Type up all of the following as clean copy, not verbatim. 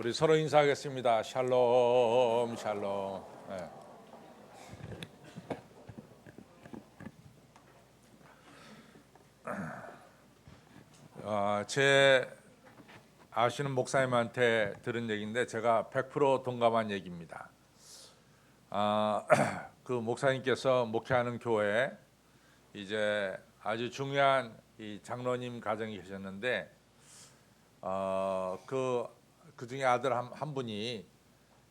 우리 서로 인사하겠습니다. 샬롬, 샬롬. 네. 제 아시는 목사님한테 들은 얘기인데 제가 100% 동감한 얘기입니다. 그 목사님께서 목회하는 교회에 이제 아주 중요한 이 장로님 가정이 계셨는데 그 중에 아들 한 분이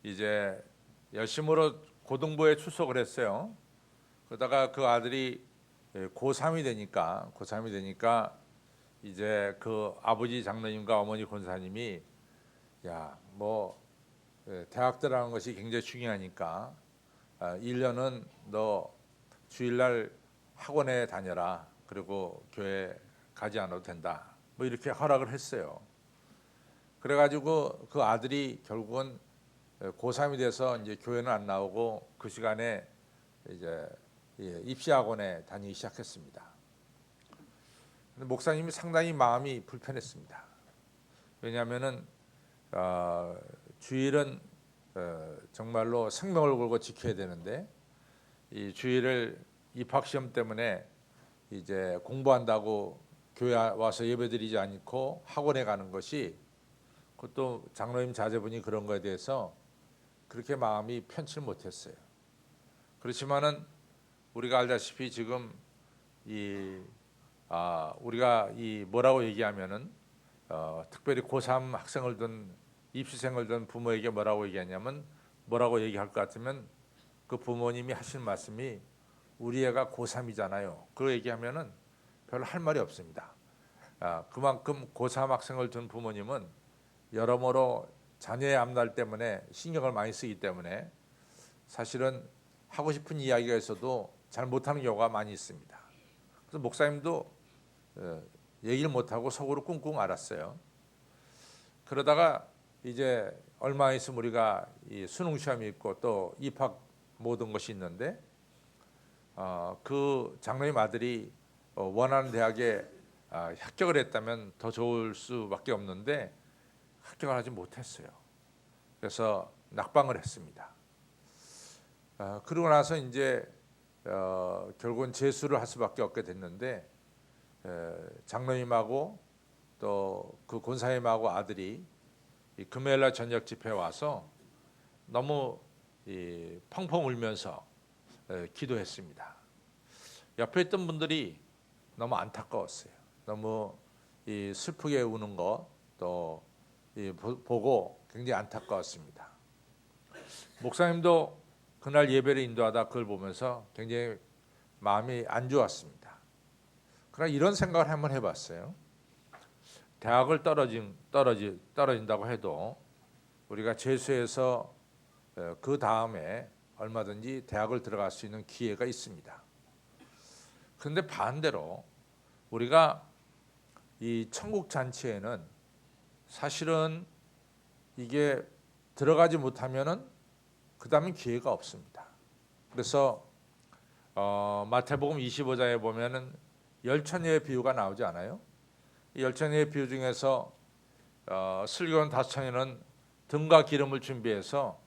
이제 열심으로 고등부에 출석을 했어요. 그러다가 그 아들이 고3이 되니까 이제 그 아버지 장로님과 어머니 권사님이 뭐 대학 들어가는 것이 굉장히 중요하니까 1년은 너 주일날 학원에 다녀라. 그리고 교회 가지 않아도 된다. 뭐 이렇게 허락을 했어요. 그래가지고 그 아들이 결국은 고3이 돼서 이제 교회는 안 나오고 그 시간에 이제 입시학원에 다니기 시작했습니다. 근데 목사님이 상당히 마음이 불편했습니다. 왜냐하면은 주일은 정말로 생명을 걸고 지켜야 되는데 이 주일을 입학시험 때문에 이제 공부한다고 교회 와서 예배드리지 않고 학원에 가는 것이, 그것도 장로님 자제분이 그런 거에 대해서 그렇게 마음이 편치 못했어요. 그렇지만은 우리가 알다시피 지금 우리가 뭐라고 얘기하면은 특별히 고3 학생을 둔 입시생을 둔 부모에게 뭐라고 얘기하냐면, 뭐라고 얘기할 것 같으면 그 부모님이 하신 말씀이 우리 애가 고3이잖아요. 그거 얘기하면은 별로 할 말이 없습니다. 그만큼 고3 학생을 둔 부모님은 여러모로 자녀의 앞날 때문에 신경을 많이 쓰기 때문에 사실은 하고 싶은 이야기가 있어도 잘 못하는 경우가 많이 있습니다. 그래서 목사님도 얘기를 못하고 속으로 꿍꿍 앓았어요. 그러다가 이제 얼마 있으면 우리가 이 수능 시험이 있고 또 입학 모든 것이 있는데 그 장로님 아들이 원하는 대학에 합격을 했다면 더 좋을 수밖에 없는데 합격을 하지 못했어요. 그래서 낙방을 했습니다. 그러고 나서 이제 결국은 재수를 할 수밖에 없게 됐는데 장로님하고 또 그 권사님하고 아들이 이 금요일날 저녁 집회에 와서 너무 펑펑 울면서 기도했습니다. 옆에 있던 분들이 너무 안타까웠어요. 너무 슬프게 우는 거 또 보고 굉장히 안타까웠습니다. 목사님도 그날 예배를 인도하다 그걸 보면서 굉장히 마음이 안 좋았습니다. 그러나 이런 생각을 한번 해봤어요. 대학을 떨어진다고 해도 우리가 재수해서 그 다음에 얼마든지 대학을 들어갈 수 있는 기회가 있습니다. 그런데 반대로 우리가 이 천국 잔치에는 사실은 이게 들어가지 못하면은 그 다음엔 기회가 없습니다. 그래서 마태복음 25장에 보면은 열처녀의 비유가 나오지 않아요? 이 열처녀의 비유 중에서 슬기로운 5처녀는 등과 기름을 준비해서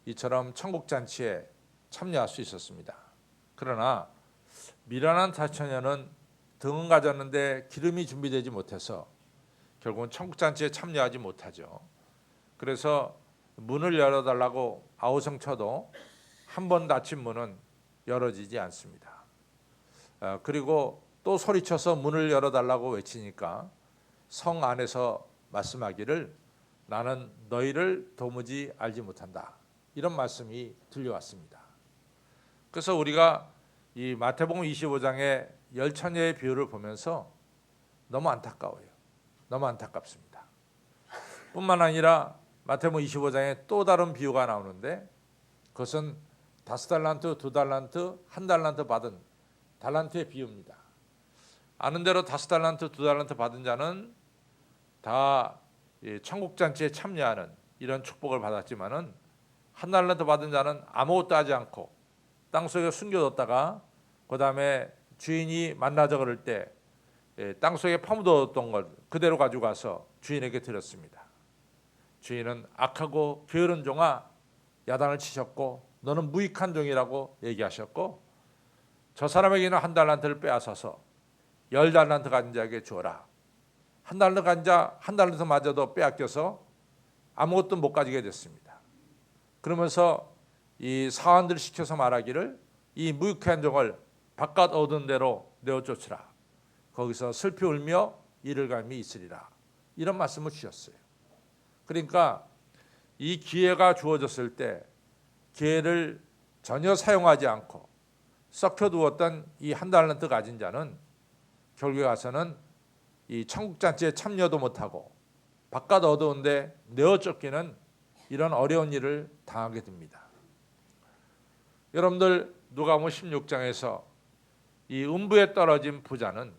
이처럼 천국 잔치에 참여할 수 있었습니다. 그러나 미련한 5처녀는 등은 가졌는데 기름이 준비되지 못해서 결국은 천국 잔치에 참여하지 못하죠. 그래서 문을 열어달라고 아우성 쳐도 한 번 닫힌 문은 열어지지 않습니다. 그리고 또 소리쳐서 문을 열어달라고 외치니까 성 안에서 말씀하기를 나는 너희를 도무지 알지 못한다. 이런 말씀이 들려왔습니다. 그래서 우리가 이 마태복음 25장의 열처녀의 비유를 보면서 너무 안타까워요. 너무 안타깝습니다. 뿐만 아니라 마태복음 25장에 또 다른 비유가 나오는데 그것은 5달란트, 2달란트, 1달란트 받은 달란트의 비유입니다. 아는 대로 5달란트, 2달란트 받은 자는 다 천국잔치에 참여하는 이런 축복을 받았지만은 1달란트 받은 자는 아무것도 하지 않고 땅속에 숨겨뒀다가 그 다음에 주인이 만나자 그럴 때 땅속에 파묻어뒀던 걸 그대로 가지고 가서 주인에게 드렸습니다. 주인은 악하고 게으른 종아 야단을 치셨고 너는 무익한 종이라고 얘기하셨고 저 사람에게는 한 달란트를 빼앗아서 10달란트 가진 자에게 주어라. 한 달란트 가진 자 한 달란트마저도 빼앗겨서 아무것도 못 가지게 됐습니다. 그러면서 이 사원들을 시켜서 말하기를 이 무익한 종을 바깥 얻은 대로 내어 쫓으라. 거기서 슬피 울며 이를 갈미 있으리라. 이런 말씀을 주셨어요. 그러니까 이 기회가 주어졌을 때 기회를 전혀 사용하지 않고 썩혀두었던 이 한 달란트 가진 자는 결국에 가서는 이 천국잔치에 참여도 못하고 바깥 얻어온데 내어 쫓기는 이런 어려운 일을 당하게 됩니다. 여러분들 누가복음 16장에서 이 음부에 떨어진 부자는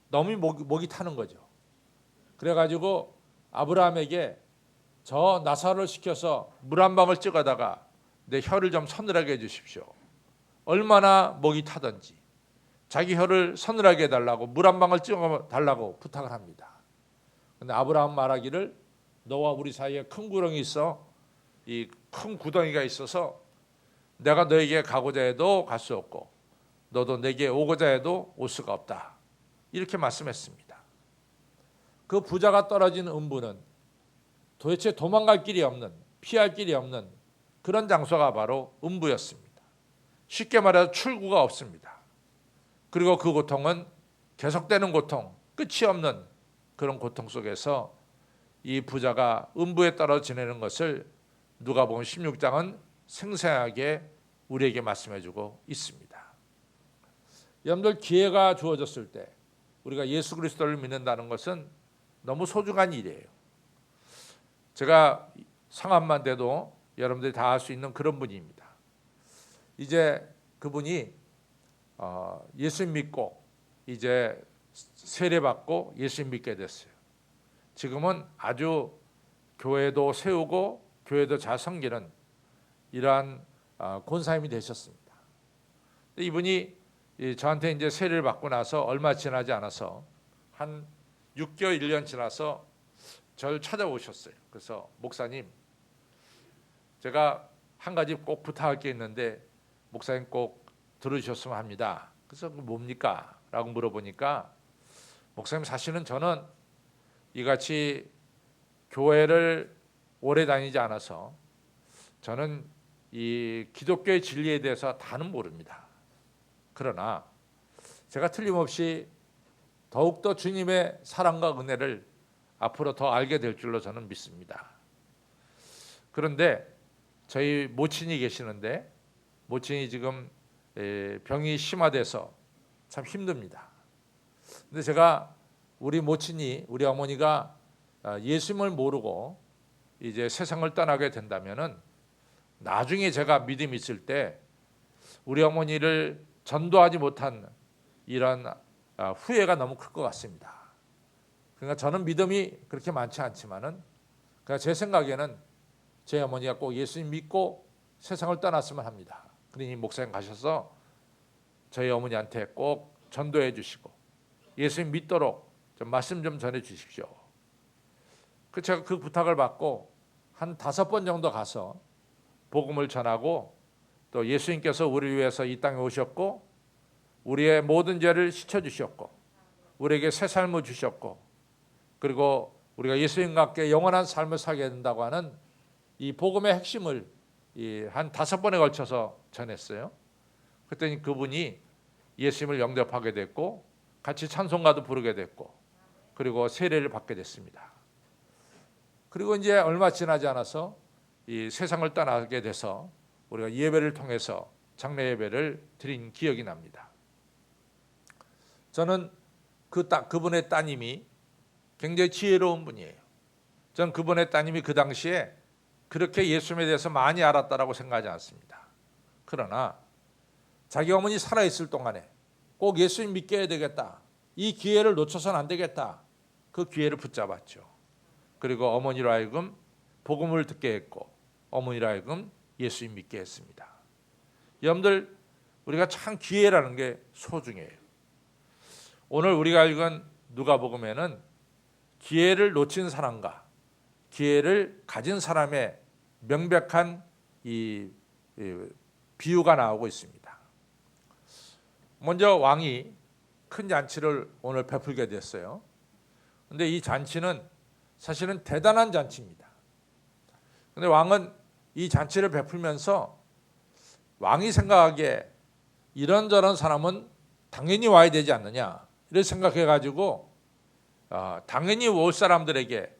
너무 목이 타는 거죠. 그래가지고 아브라함에게 저 나사로를 시켜서 물 한 방울 찍어다가 내 혀를 좀 서늘하게 해주십시오. 얼마나 목이 타든지 자기 혀를 서늘하게 해달라고 물 한 방울 찍어달라고 부탁을 합니다. 근데 아브라함 말하기를 너와 우리 사이에 큰 구렁이 있어 이 큰 구덩이가 있어서 내가 너에게 가고자 해도 갈 수 없고 너도 내게 오고자 해도 올 수가 없다. 이렇게 말씀했습니다. 그 부자가 떨어진 음부는 도대체 도망갈 길이 없는 피할 길이 없는 그런 장소가 바로 음부였습니다. 쉽게 말해서 출구가 없습니다. 그리고 그 고통은 계속되는 고통, 끝이 없는 그런 고통 속에서 이 부자가 음부에 떨어져 지내는 것을 누가복음 16장은 생생하게 우리에게 말씀해주고 있습니다. 여러분들 기회가 주어졌을 때 우리가 예수 그리스도를 믿는다는 것은 너무 소중한 일이에요. 제가 성함만 돼도 여러분들이 다 알 수 있는 그런 분입니다. 이제 그분이 예수님 믿고 이제 세례받고 예수님 믿게 됐어요. 지금은 아주 교회도 세우고 교회도 잘 섬기는 이러한 권사님이 되셨습니다. 이분이 저한테 이제 세례를 받고 나서 얼마 지나지 않아서 한 6개월 1년 지나서 저를 찾아오셨어요. 그래서 목사님, 제가 한 가지 꼭 부탁할 게 있는데 목사님 꼭 들어주셨으면 합니다. 그래서 뭡니까? 라고 물어보니까 목사님 사실은 저는 이같이 교회를 오래 다니지 않아서 저는 이 기독교의 진리에 대해서 다는 모릅니다. 그러나 제가 틀림없이 더욱더 주님의 사랑과 은혜를 앞으로 더 알게 될 줄로 저는 믿습니다. 그런데 저희 모친이 계시는데 모친이 지금 병이 심화돼서 참 힘듭니다. 근데 제가 우리 모친이 우리 어머니가 예수님을 모르고 이제 세상을 떠나게 된다면은 나중에 제가 믿음이 있을 때 우리 어머니를 전도하지 못한 이런 후회가 너무 클 것 같습니다. 그러니까 저는 믿음이 그렇게 많지 않지만은 그러니까 제 생각에는 제 어머니가 꼭 예수님 믿고 세상을 떠났으면 합니다. 그러니 목사님 가셔서 저희 어머니한테 꼭 전도해 주시고 예수님 믿도록 좀 말씀 좀 전해 주십시오. 제가 그 부탁을 받고 한 5번 정도 가서 복음을 전하고 또 예수님께서 우리를 위해서 이 땅에 오셨고 우리의 모든 죄를 씻어주셨고 우리에게 새 삶을 주셨고 그리고 우리가 예수님과 함께 영원한 삶을 살게 된다고 하는 이 복음의 핵심을 한 5번에 걸쳐서 전했어요. 그랬더니 그분이 예수님을 영접하게 됐고 같이 찬송가도 부르게 됐고 그리고 세례를 받게 됐습니다. 그리고 이제 얼마 지나지 않아서 이 세상을 떠나게 돼서 우리가 예배를 통해서 장례 예배를 드린 기억이 납니다. 저는 그분의 따님이 굉장히 지혜로운 분이에요. 저는 그분의 따님이 그 당시에 그렇게 예수님에 대해서 많이 알았다라고 생각하지 않습니다. 그러나 자기 어머니 살아있을 동안에 꼭 예수님 믿게 해야 되겠다. 이 기회를 놓쳐서는 안 되겠다. 그 기회를 붙잡았죠. 그리고 어머니로 하여금 복음을 듣게 했고 어머니로 하여금 예수님 믿게 했습니다. 여러분들 우리가 참 기회라는 게 소중해요. 오늘 우리가 읽은 누가복음에는 기회를 놓친 사람과 기회를 가진 사람의 명백한 이 비유가 나오고 있습니다. 먼저 왕이 큰 잔치를 오늘 베풀게 됐어요. 그런데 이 잔치는 사실은 대단한 잔치입니다. 그런데 왕은 이 잔치를 베풀면서 왕이 생각하기에 이런저런 사람은 당연히 와야 되지 않느냐 이렇게 생각해가지고 당연히 올 사람들에게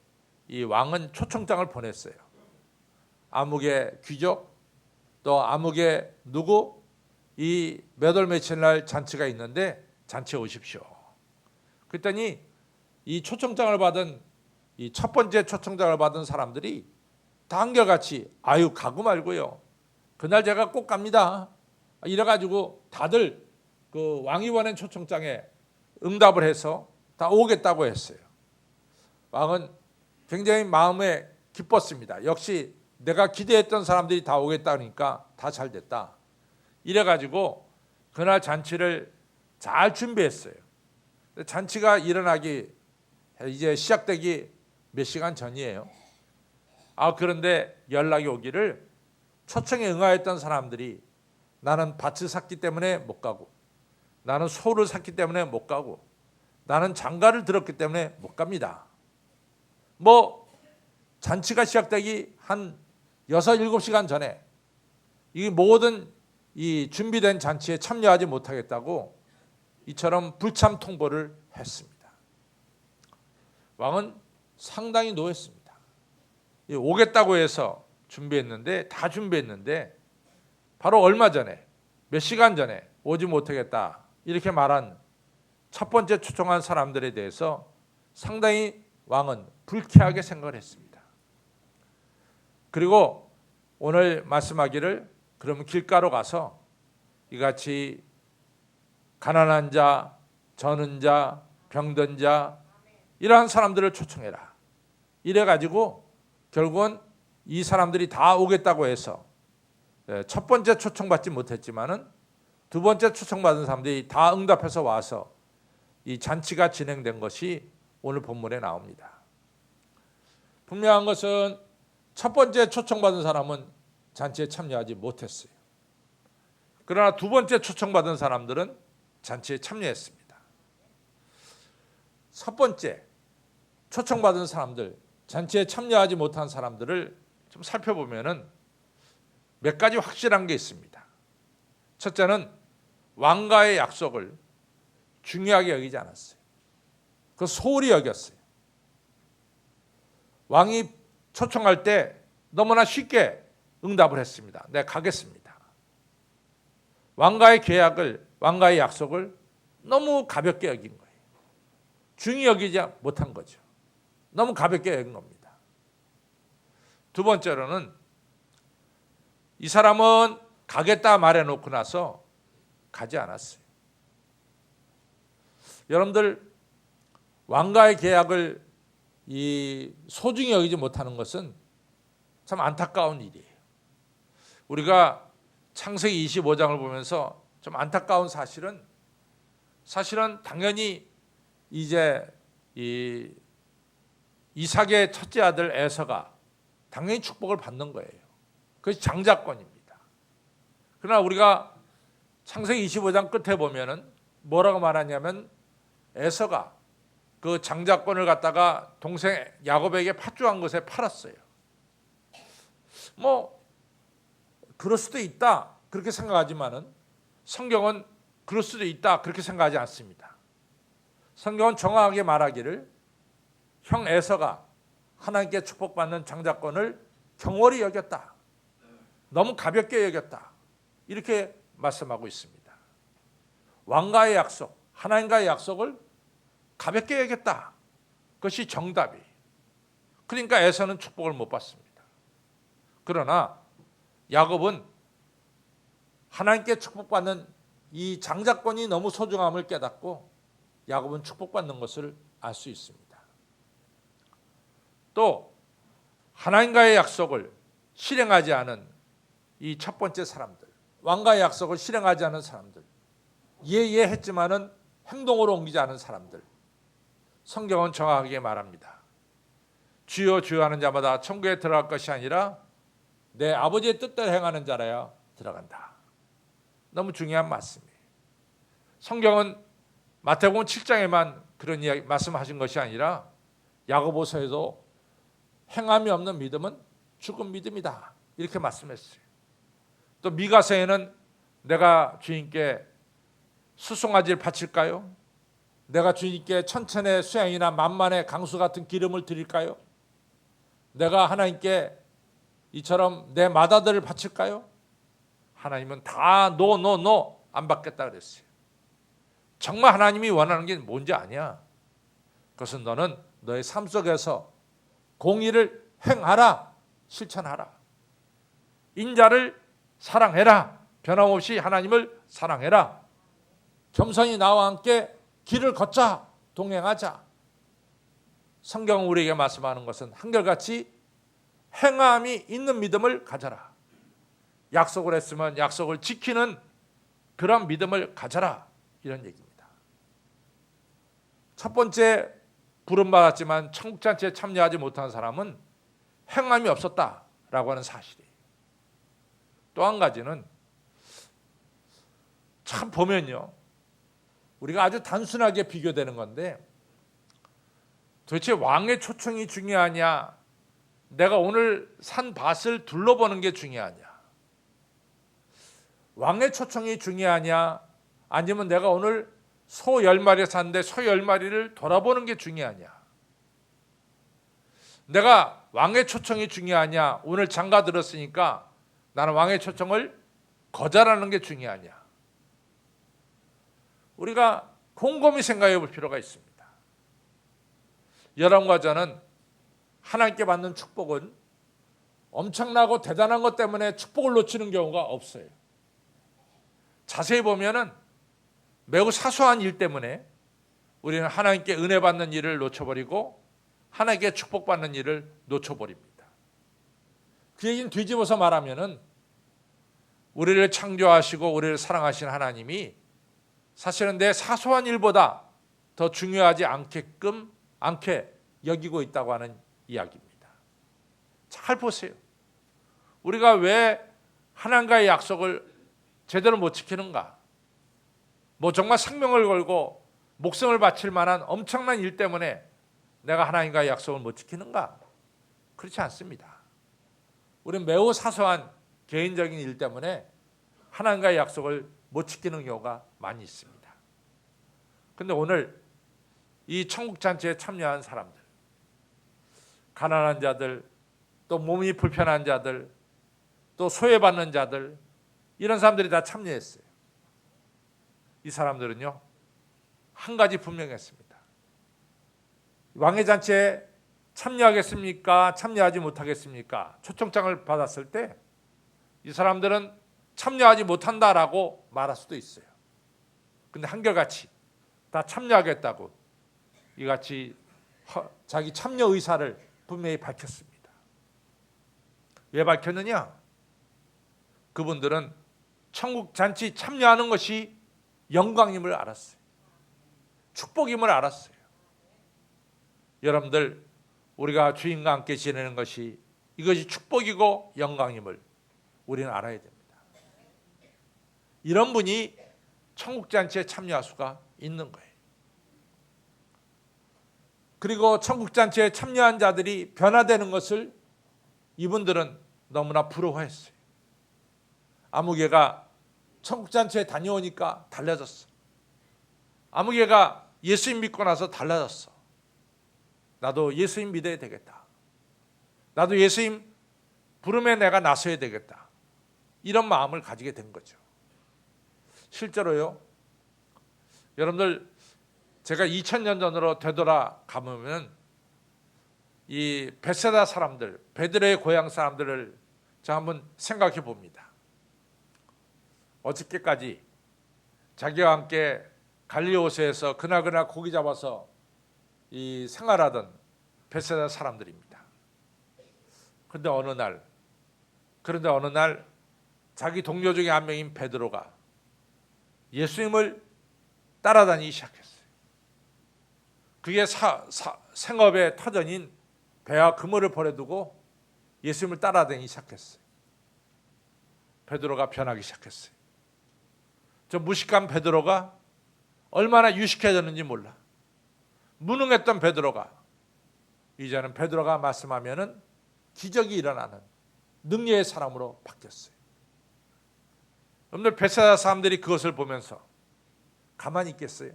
이 왕은 초청장을 보냈어요. 암흑의 귀족, 또 암흑의 누구, 이 몇 월 며칠 날 잔치가 있는데 잔치에 오십시오. 그랬더니 이 초청장을 받은 이 첫 번째 초청장을 받은 사람들이 다 한결같이 아유 가고 말고요. 그날 제가 꼭 갑니다. 이래가지고 다들 그 왕이 보낸 초청장에 응답을 해서 다 오겠다고 했어요. 왕은 굉장히 마음에 기뻤습니다. 역시 내가 기대했던 사람들이 다 오겠다 그러니까 다 잘 됐다. 이래가지고 그날 잔치를 잘 준비했어요. 잔치가 일어나기 이제 시작되기 몇 시간 전이에요. 그런데 연락이 오기를 초청에 응하였던 사람들이 나는 밭을 샀기 때문에 못 가고, 나는 소를 샀기 때문에 못 가고, 나는 장가를 들었기 때문에 못 갑니다. 잔치가 시작되기 한 6, 7시간 전에 이 모든 이 준비된 잔치에 참여하지 못하겠다고 이처럼 불참 통보를 했습니다. 왕은 상당히 노했습니다. 오겠다고 해서 다 준비했는데 바로 얼마 전에 몇 시간 전에 오지 못하겠다 이렇게 말한 첫 번째 초청한 사람들에 대해서 상당히 왕은 불쾌하게 생각을 했습니다. 그리고 오늘 말씀하기를 그러면 길가로 가서 이같이 가난한 자, 저는 자, 병든 자 이러한 사람들을 초청해라. 이래가지고 결국은 이 사람들이 다 오겠다고 해서 첫 번째 초청받지 못했지만은 두 번째 초청받은 사람들이 다 응답해서 와서 이 잔치가 진행된 것이 오늘 본문에 나옵니다. 분명한 것은 첫 번째 초청받은 사람은 잔치에 참여하지 못했어요. 그러나 두 번째 초청받은 사람들은 잔치에 참여했습니다. 첫 번째 초청받은 사람들, 잔치에 참여하지 못한 사람들을 좀 살펴보면은 몇 가지 확실한 게 있습니다. 첫째는 왕과의 약속을 중요하게 여기지 않았어요. 그 소홀히 여겼어요. 왕이 초청할 때 너무나 쉽게 응답을 했습니다. 내가 가겠습니다. 왕과의 계약을, 왕과의 약속을 너무 가볍게 여긴 거예요. 중히 여기지 못한 거죠. 너무 가볍게 여긴 겁니다. 두 번째로는 이 사람은 가겠다 말해놓고 나서 가지 않았어요. 여러분들 왕과의 계약을 소중히 여기지 못하는 것은 참 안타까운 일이에요. 우리가 창세기 25장을 보면서 좀 안타까운 사실은 당연히 이제 이삭의 첫째 아들 에서가 당연히 축복을 받는 거예요. 그것이 장자권입니다. 그러나 우리가 창세기 25장 끝에 보면은 뭐라고 말하냐면 에서가 그 장자권을 갖다가 동생 야곱에게 팥주한 것에 팔았어요. 그럴 수도 있다 그렇게 생각하지만은 성경은 그럴 수도 있다 그렇게 생각하지 않습니다. 성경은 정확하게 말하기를 형 에서가 하나님께 축복받는 장자권을 경홀히 여겼다. 너무 가볍게 여겼다. 이렇게 말씀하고 있습니다. 왕과의 약속, 하나님과의 약속을 가볍게 여겼다. 그것이 정답이에요. 그러니까 에서는 축복을 못 받습니다. 그러나 야곱은 하나님께 축복받는 이 장자권이 너무 소중함을 깨닫고 야곱은 축복받는 것을 알 수 있습니다. 또 하나님과의 약속을 실행하지 않은 이 첫 번째 사람들, 왕과의 약속을 실행하지 않은 사람들, 행동으로 옮기지 않은 사람들, 성경은 정확하게 말합니다. 주여 주여 하는 자마다 천국에 들어갈 것이 아니라 내 아버지의 뜻대로 행하는 자라야 들어간다. 너무 중요한 말씀이에요. 성경은 마태복음 7장에만 그런 이야기 말씀하신 것이 아니라 야고보서에도 행함이 없는 믿음은 죽은 믿음이다 이렇게 말씀했어요. 또 미가서에는 내가 주님께 수송아지를 바칠까요? 내가 주님께 천천의 수양이나 만만의 강수 같은 기름을 드릴까요? 내가 하나님께 이처럼 내 맏아들을 바칠까요? 하나님은 다 노 안 받겠다 그랬어요. 정말 하나님이 원하는 게 뭔지 아냐? 그것은 너는 너의 삶 속에서 공의를 행하라, 실천하라. 인자를 사랑해라. 변함없이 하나님을 사랑해라. 겸손히 나와 함께 길을 걷자, 동행하자. 성경은 우리에게 말씀하는 것은 한결같이 행함이 있는 믿음을 가져라. 약속을 했으면 약속을 지키는 그런 믿음을 가져라. 이런 얘기입니다. 첫 번째 부름받았지만 천국잔치에 참여하지 못한 사람은 행함이 없었다라고 하는 사실이에요. 또 한 가지는 참 보면요, 우리가 아주 단순하게 비교되는 건데 도대체 왕의 초청이 중요하냐, 내가 오늘 산 밭을 둘러보는 게 중요하냐, 왕의 초청이 중요하냐, 아니면 내가 오늘 소 10마리 샀는데 소 10마리를 돌아보는 게 중요하냐, 내가 왕의 초청이 중요하냐, 오늘 장가 들었으니까 나는 왕의 초청을 거절하는 게 중요하냐, 우리가 곰곰이 생각해 볼 필요가 있습니다. 여러분과 저는 하나님께 받는 축복은 엄청나고 대단한 것 때문에 축복을 놓치는 경우가 없어요. 자세히 보면은 매우 사소한 일 때문에 우리는 하나님께 은혜 받는 일을 놓쳐버리고 하나님께 축복받는 일을 놓쳐버립니다. 그 얘기는 뒤집어서 말하면은 우리를 창조하시고 우리를 사랑하시는 하나님이 사실은 내 사소한 일보다 더 중요하지 않게 여기고 있다고 하는 이야기입니다. 잘 보세요. 우리가 왜 하나님과의 약속을 제대로 못 지키는가? 뭐 정말 생명을 걸고 목숨을 바칠 만한 엄청난 일 때문에 내가 하나님과의 약속을 못 지키는가? 그렇지 않습니다. 우리는 매우 사소한 개인적인 일 때문에 하나님과의 약속을 못 지키는 경우가 많이 있습니다. 그런데 오늘 이 천국잔치에 참여한 사람들, 가난한 자들, 또 몸이 불편한 자들, 또 소외받는 자들, 이런 사람들이 다 참여했어요. 이 사람들은요, 한 가지 분명했습니다. 왕의 잔치에 참여하겠습니까? 참여하지 못하겠습니까? 초청장을 받았을 때 이 사람들은 참여하지 못한다라고 말할 수도 있어요. 근데 한결같이 다 참여하겠다고 이같이 자기 참여 의사를 분명히 밝혔습니다. 왜 밝혔느냐? 그분들은 천국 잔치 참여하는 것이 영광임을 알았어요. 축복임을 알았어요. 여러분들, 우리가 주님과 함께 지내는 것이 이것이 축복이고 영광임을 우리는 알아야 됩니다. 이런 분이 천국잔치에 참여할 수가 있는 거예요. 그리고 천국잔치에 참여한 자들이 변화되는 것을 이분들은 너무나 부러워했어요. 아무개가 천국잔치에 다녀오니까 달라졌어. 아무개가 예수님 믿고 나서 달라졌어. 나도 예수님 믿어야 되겠다. 나도 예수님 부름에 내가 나서야 되겠다. 이런 마음을 가지게 된 거죠. 실제로요, 여러분들, 제가 2000년 전으로 되돌아 가보면 이 베세다 사람들, 베드레의 고향 사람들을 제가 한번 생각해 봅니다. 어저께까지 자기와 함께 갈릴리호수에서 그날 고기 잡아서 이 생활하던 베세다 사람들입니다. 그런데 어느 날 자기 동료 중에 한 명인 베드로가 예수님을 따라다니기 시작했어요. 그게 생업의 터전인 배와 그물을 버려두고 예수님을 따라다니기 시작했어요. 베드로가 변하기 시작했어요. 저 무식한 베드로가 얼마나 유식해졌는지 몰라. 무능했던 베드로가 이제는 베드로가 말씀하면은 기적이 일어나는 능력의 사람으로 바뀌었어요. 여러분들 베세다 사람들이 그것을 보면서 가만히 있겠어요?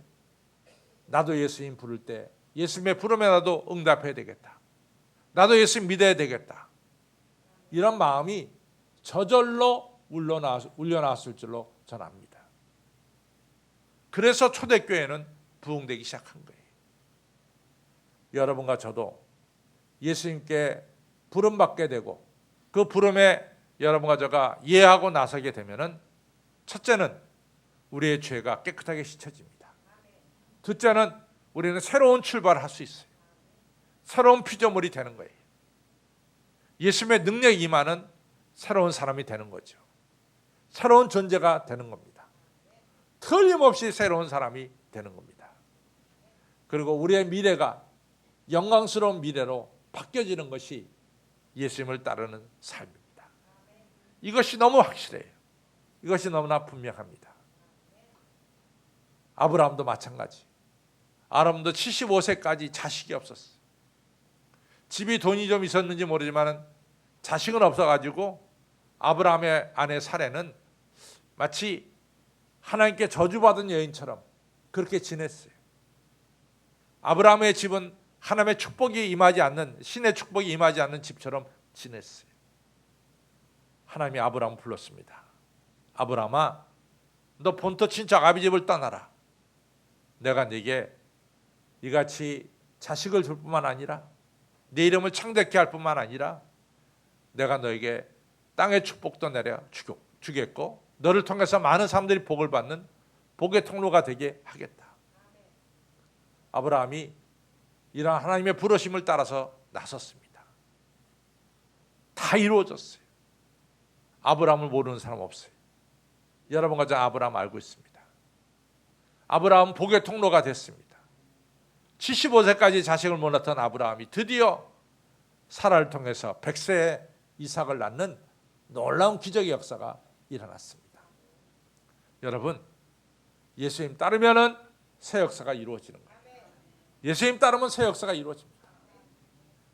나도 예수님 부를 때 예수님의 부름에 나도 응답해야 되겠다. 나도 예수님 믿어야 되겠다. 이런 마음이 저절로 울려나왔을 줄로 전합니다. 그래서 초대교회는 부흥되기 시작한 거예요. 여러분과 저도 예수님께 부름받게 되고 그 부름에 여러분과 저가 예하고 나서게 되면은 첫째는 우리의 죄가 깨끗하게 씻어집니다. 둘째는 우리는 새로운 출발을 할 수 있어요. 새로운 피조물이 되는 거예요. 예수님의 능력이 임하는 새로운 사람이 되는 거죠. 새로운 존재가 되는 겁니다. 틀림없이 새로운 사람이 되는 겁니다. 그리고 우리의 미래가 영광스러운 미래로 바뀌어지는 것이 예수님을 따르는 삶입니다. 이것이 너무 확실해요. 이것이 너무나 분명합니다. 아브라함도 마찬가지. 아브라함도 75세까지 자식이 없었어요. 집이 돈이 좀 있었는지 모르지만 자식은 없어가지고 아브라함의 아내 사레는 마치 하나님께 저주받은 여인처럼 그렇게 지냈어요. 아브라함의 집은 하나님의 축복이 임하지 않는, 신의 축복이 임하지 않는 집처럼 지냈어요. 하나님이 아브라함을 불렀습니다. 아브라함아, 너 본토 친척 아비 집을 떠나라. 내가 네게 이같이 자식을 줄 뿐만 아니라 네 이름을 창대케 할 뿐만 아니라 내가 너에게 땅의 축복도 내려 주겠고 너를 통해서 많은 사람들이 복을 받는 복의 통로가 되게 하겠다. 아브라함이 이러한 하나님의 부르심을 따라서 나섰습니다. 다 이루어졌어요. 아브라함을 모르는 사람 없어요. 여러분과 저 아브라함 알고 있습니다. 아브라함은 복의 통로가 됐습니다. 75세까지 자식을 못 낳던 아브라함이 드디어 사라를 통해서 100세에 이삭을 낳는 놀라운 기적의 역사가 일어났습니다. 여러분, 예수님 따르면은 새 역사가 이루어지는 거예요. 예수님 따르면 새 역사가 이루어집니다.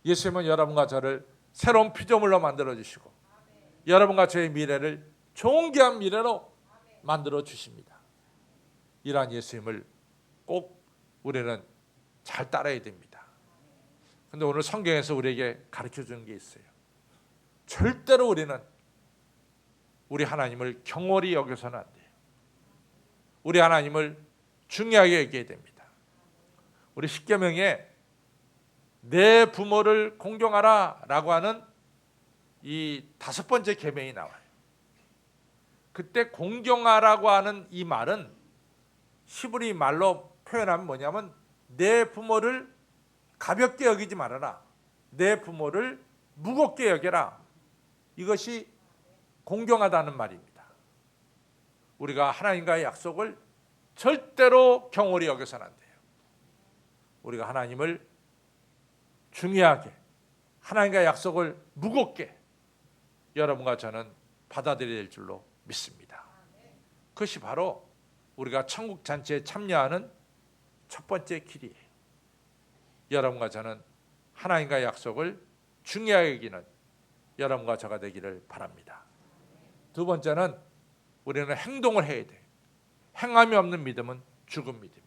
예수님은 여러분과 저를 새로운 피조물로 만들어 주시고 여러분과 저의 미래를 존귀한 미래로 만들어 주십니다. 이러한 예수님을 꼭 우리는 잘 따라야 됩니다. 그런데 오늘 성경에서 우리에게 가르쳐 주는 게 있어요. 절대로 우리는 우리 하나님을 경홀히 여겨서는 안 돼요. 우리 하나님을 중요하게 여겨야 됩니다. 우리 십계명에 내 부모를 공경하라 라고 하는 이 5번째 계명이 나와요. 그때 공경하라고 하는 이 말은 히브리 말로 표현하면 뭐냐면 내 부모를 가볍게 여기지 말아라. 내 부모를 무겁게 여겨라. 이것이 공경하다는 말입니다. 우리가 하나님과의 약속을 절대로 경홀히 여겨서는 안 돼요. 우리가 하나님을 중요하게, 하나님과의 약속을 무겁게 여러분과 저는 받아들여야 될 줄로 믿습니다. 그것이 바로 우리가 천국 잔치에 참여하는 첫 번째 길이에요. 여러분과 저는 하나님과의 약속을 중요하게 여기는 여러분과 저가 되기를 바랍니다. 두 번째는 우리는 행동을 해야 돼요. 행함이 없는 믿음은 죽은 믿음이에요.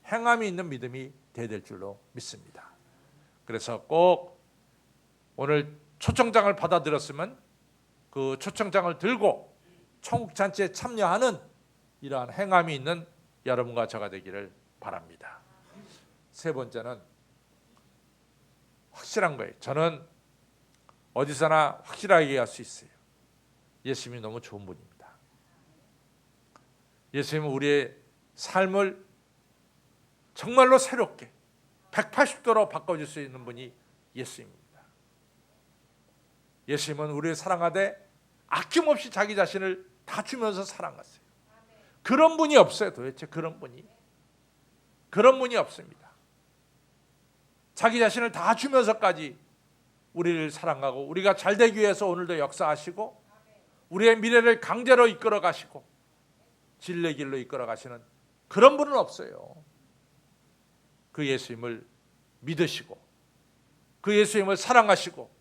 행함이 있는 믿음이 돼야 될 줄로 믿습니다. 그래서 꼭 오늘 초청장을 받아들였으면 그 초청장을 들고 천국잔치에 참여하는 이러한 행함이 있는 여러분과 저가 되기를 바랍니다. 세 번째는 확실한 거예요. 저는 어디서나 확실하게 얘기할 수 있어요. 예수님이 너무 좋은 분입니다. 예수님은 우리의 삶을 정말로 새롭게 180도로 바꿔줄 수 있는 분이 예수님입니다. 예수님은 우리를 사랑하되 아낌없이 자기 자신을 다 주면서 사랑하세요. 그런 분이 없어요. 도대체 그런 분이 없습니다. 자기 자신을 다 주면서까지 우리를 사랑하고 우리가 잘 되기 위해서 오늘도 역사하시고 우리의 미래를 강제로 이끌어 가시고 진리의 길로 이끌어 가시는 그런 분은 없어요. 그 예수님을 믿으시고 그 예수님을 사랑하시고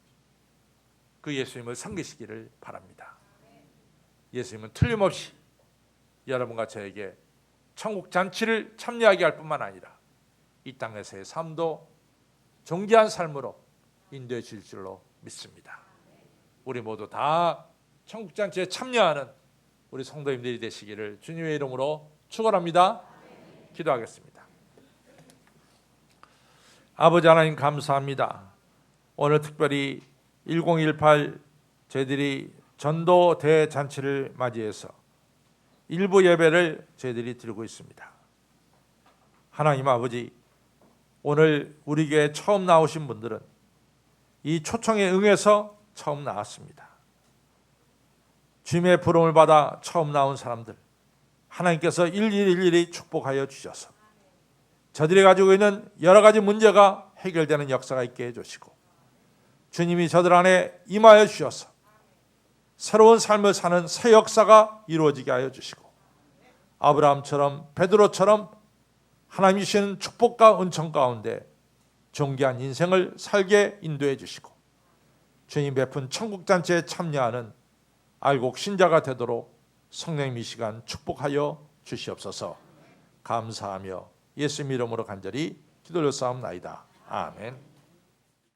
그 예수님을 섬기시기를 바랍니다. 예수님은 틀림없이 여러분과 저에게 천국 잔치를 참여하게 할 뿐만 아니라 이 땅에서의 삶도 존귀한 삶으로 인도해 주실 줄로 믿습니다. 우리 모두 다 천국 잔치에 참여하는 우리 성도님들이 되시기를 주님의 이름으로 축원합니다. 기도하겠습니다. 아버지 하나님 감사합니다. 오늘 특별히 1018 저희들이 전도 대잔치를 맞이해서 일부 예배를 저희들이 드리고 있습니다. 하나님 아버지, 오늘 우리 교회에 처음 나오신 분들은 이 초청에 응해서 처음 나왔습니다. 주님의 부름을 받아 처음 나온 사람들, 하나님께서 일일이 축복하여 주셔서 저들이 가지고 있는 여러 가지 문제가 해결되는 역사가 있게 해주시고 주님이 저들 안에 임하여 주셔서 새로운 삶을 사는 새 역사가 이루어지게 하여 주시고 아브라함처럼 베드로처럼 하나님이 주시는 축복과 은총 가운데 존귀한 인생을 살게 인도해 주시고 주님 베푼 천국잔치에 참여하는 알곡 신자가 되도록 성령님 이 시간 축복하여 주시옵소서. 감사하며 예수님 이름으로 간절히 기도를 쌓옵나이다. 아멘.